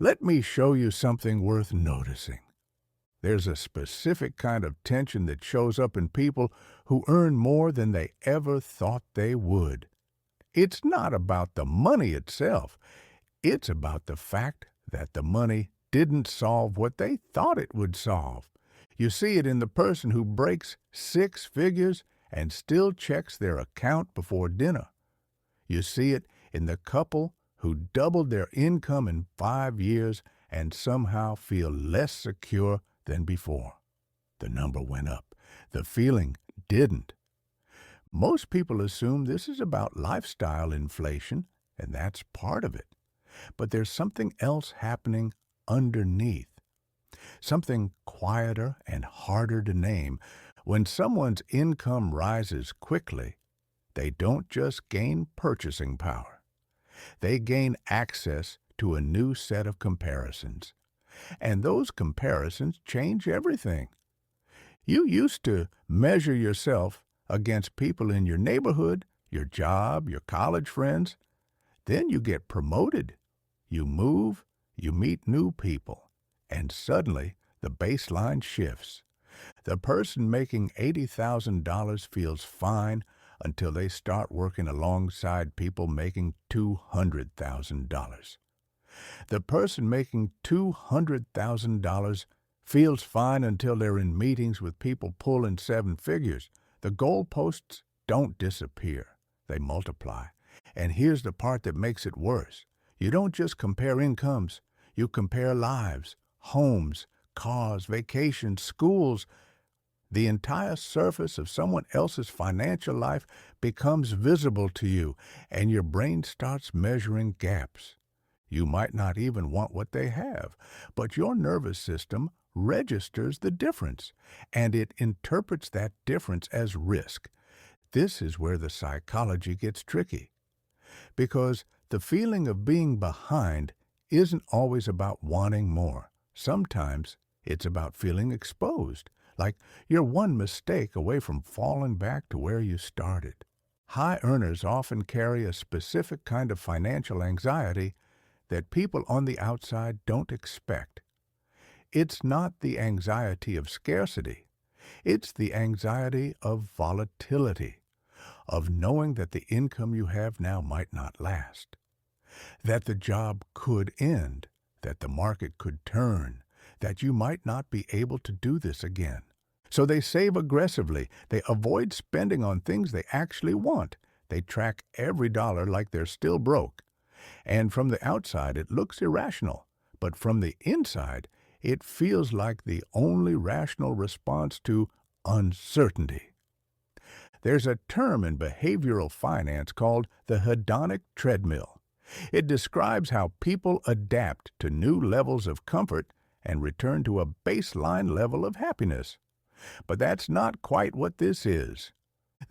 Let me show you something worth noticing. There's a specific kind of tension that shows up in people who earn more than they ever thought they would. It's not about the money itself. It's about the fact that the money didn't solve what they thought it would solve. You see it in the person who breaks six figures and still checks their account before dinner. You see it in the couple who doubled their income in 5 years and somehow feel less secure than before. The number went up. The feeling didn't. Most people assume this is about lifestyle inflation, and that's part of it. But there's something else happening underneath. Something quieter and harder to name. When someone's income rises quickly, they don't just gain purchasing power. They gain access to a new set of comparisons. And those comparisons change everything. You used to measure yourself against people in your neighborhood, your job, your college friends. Then you get promoted. You move, you meet new people, and suddenly the baseline shifts. The person making $80,000 feels fine until they start working alongside people making $200,000. The person making $200,000 feels fine until they're in meetings with people pulling seven figures. The goalposts don't disappear. They multiply. And here's the part that makes it worse. You don't just compare incomes. You compare lives, homes, cars, vacations, schools. The entire surface of someone else's financial life becomes visible to you, and your brain starts measuring gaps. You might not even want what they have, but your nervous system registers the difference, and it interprets that difference as risk. This is where the psychology gets tricky, because the feeling of being behind isn't always about wanting more. Sometimes it's about feeling exposed, like you're one mistake away from falling back to where you started. High earners often carry a specific kind of financial anxiety that people on the outside don't expect. It's not the anxiety of scarcity. It's the anxiety of volatility, of knowing that the income you have now might not last, that the job could end, that the market could turn, that you might not be able to do this again. So they save aggressively. They avoid spending on things they actually want. They track every dollar like they're still broke. And from the outside, it looks irrational. But from the inside, it feels like the only rational response to uncertainty. There's a term in behavioral finance called the hedonic treadmill. It describes how people adapt to new levels of comfort and return to a baseline level of happiness. But that's not quite what this is.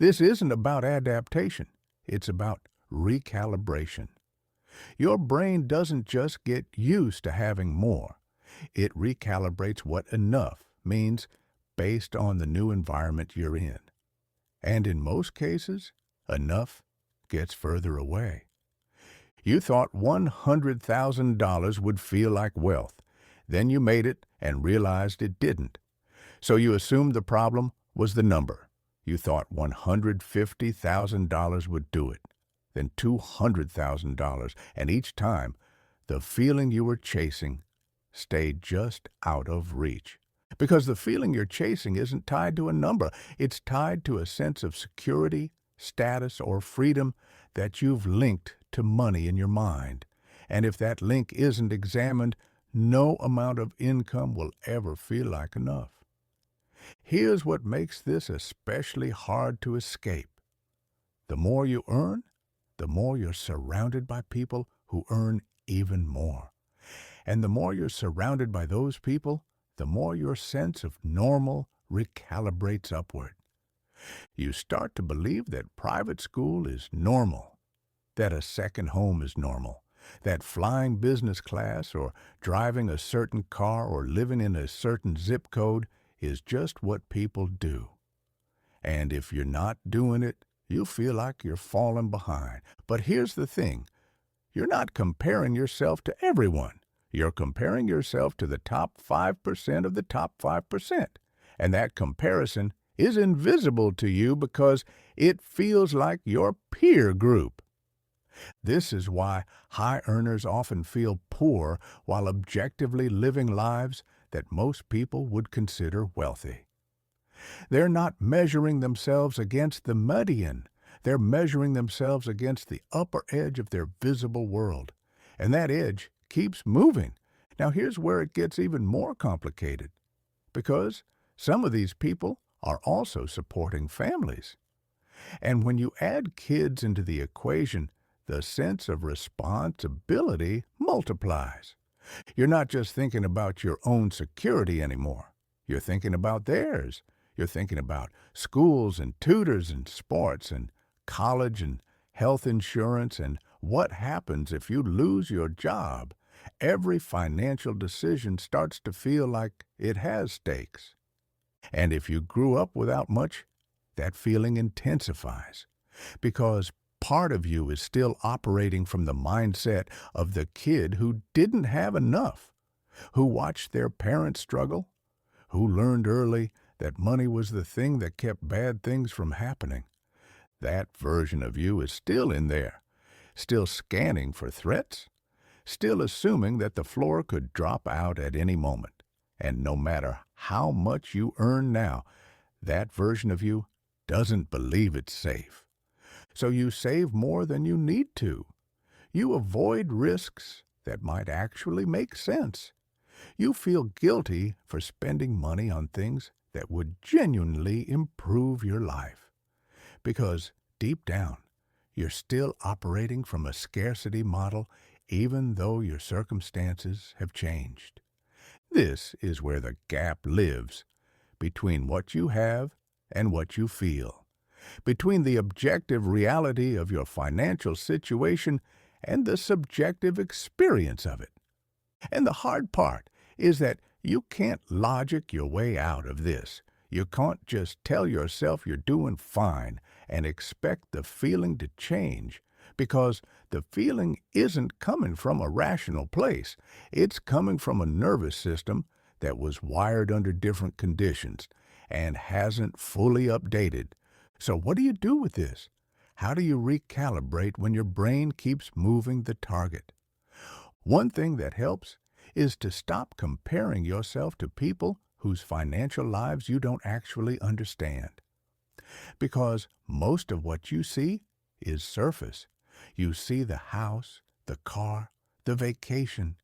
This isn't about adaptation. It's about recalibration. Your brain doesn't just get used to having more. It recalibrates what enough means based on the new environment you're in. And in most cases, enough gets further away. You thought $100,000 would feel like wealth. Then you made it and realized it didn't. So you assumed the problem was the number. You thought $150,000 would do it, then $200,000, and each time, the feeling you were chasing stayed just out of reach. Because the feeling you're chasing isn't tied to a number. It's tied to a sense of security, status, or freedom that you've linked to money in your mind. And if that link isn't examined, no amount of income will ever feel like enough. Here's what makes this especially hard to escape. The more you earn, the more you're surrounded by people who earn even more. And the more you're surrounded by those people, the more your sense of normal recalibrates upward. You start to believe that private school is normal, that a second home is normal, that flying business class or driving a certain car or living in a certain zip code is just what people do. And if you're not doing it, you feel like you're falling behind. But here's the thing. You're not comparing yourself to everyone. You're comparing yourself to the top 5% of the top 5%, and that comparison is invisible to you because it feels like your peer group. This is why high earners often feel poor while objectively living lives that most people would consider wealthy. They're not measuring themselves against the median. They're measuring themselves against the upper edge of their visible world. And that edge keeps moving. Now here's where it gets even more complicated. Because some of these people are also supporting families. And when you add kids into the equation, the sense of responsibility multiplies. You're not just thinking about your own security anymore. You're thinking about theirs. You're thinking about schools and tutors and sports and college and health insurance and what happens if you lose your job. Every financial decision starts to feel like it has stakes. And if you grew up without much, that feeling intensifies because part of you is still operating from the mindset of the kid who didn't have enough, who watched their parents struggle, who learned early that money was the thing that kept bad things from happening. That version of you is still in there, still scanning for threats, still assuming that the floor could drop out at any moment. And no matter how much you earn now, that version of you doesn't believe it's safe. So you save more than you need to. You avoid risks that might actually make sense. You feel guilty for spending money on things that would genuinely improve your life. Because deep down, you're still operating from a scarcity model even though your circumstances have changed. This is where the gap lives, between what you have and what you feel, between the objective reality of your financial situation and the subjective experience of it. And the hard part is that you can't logic your way out of this. You can't just tell yourself you're doing fine and expect the feeling to change, because the feeling isn't coming from a rational place. It's coming from a nervous system that was wired under different conditions and hasn't fully updated. So what do you do with this? How do you recalibrate when your brain keeps moving the target? One thing that helps is to stop comparing yourself to people whose financial lives you don't actually understand. Because most of what you see is surface. You see the house, the car, the vacation.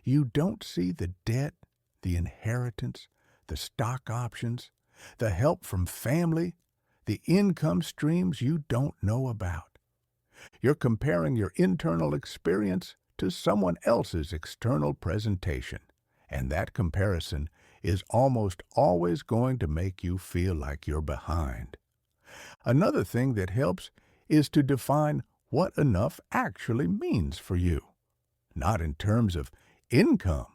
You don't see the debt, the inheritance, the stock options, the help from family, the income streams you don't know about. You're comparing your internal experience to someone else's external presentation, and that comparison is almost always going to make you feel like you're behind. Another thing that helps is to define what enough actually means for you, not in terms of income,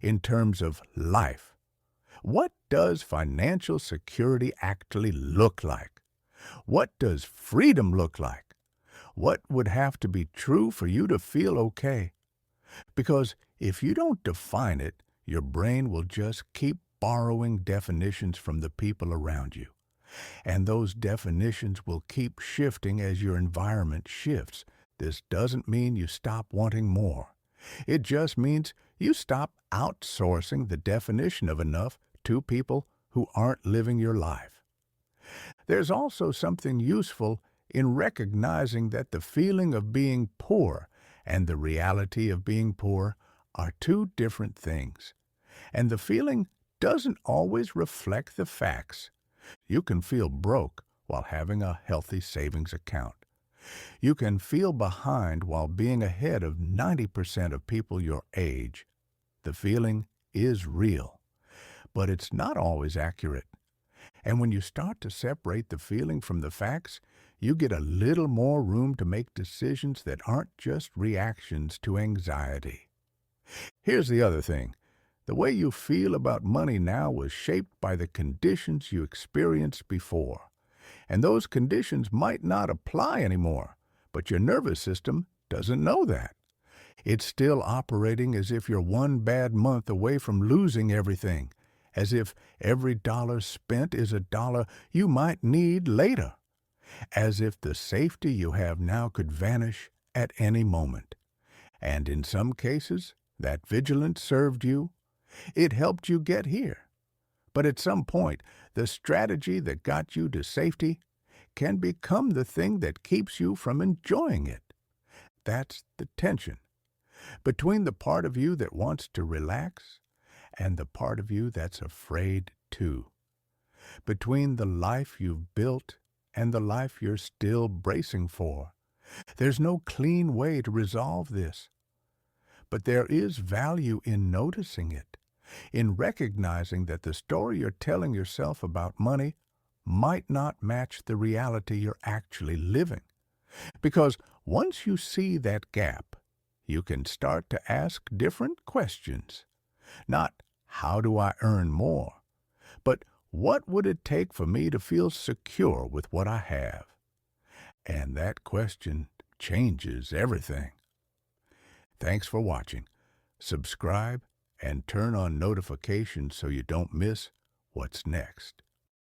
in terms of life. What does financial security actually look like? What does freedom look like? What would have to be true for you to feel okay? Because if you don't define it, your brain will just keep borrowing definitions from the people around you. And those definitions will keep shifting as your environment shifts. This doesn't mean you stop wanting more. It just means you stop outsourcing the definition of enough to people who aren't living your life. There's also something useful in recognizing that the feeling of being poor and the reality of being poor are two different things. And the feeling doesn't always reflect the facts. You can feel broke while having a healthy savings account. You can feel behind while being ahead of 90% of people your age. The feeling is real, but it's not always accurate. And when you start to separate the feeling from the facts, you get a little more room to make decisions that aren't just reactions to anxiety. Here's the other thing. The way you feel about money now was shaped by the conditions you experienced before. And those conditions might not apply anymore, but your nervous system doesn't know that. It's still operating as if you're one bad month away from losing everything, as if every dollar spent is a dollar you might need later, as if the safety you have now could vanish at any moment. And in some cases, that vigilance served you. It helped you get here. But at some point, the strategy that got you to safety can become the thing that keeps you from enjoying it. That's the tension between the part of you that wants to relax and the part of you that's afraid too. Between the life you've built and the life you're still bracing for. There's no clean way to resolve this. But there is value in noticing it, in recognizing that the story you're telling yourself about money might not match the reality you're actually living. Because once you see that gap, you can start to ask different questions. Not, how do I earn more? But what would it take for me to feel secure with what I have? And that question changes everything. Thanks for watching. Subscribe and turn on notifications so you don't miss what's next.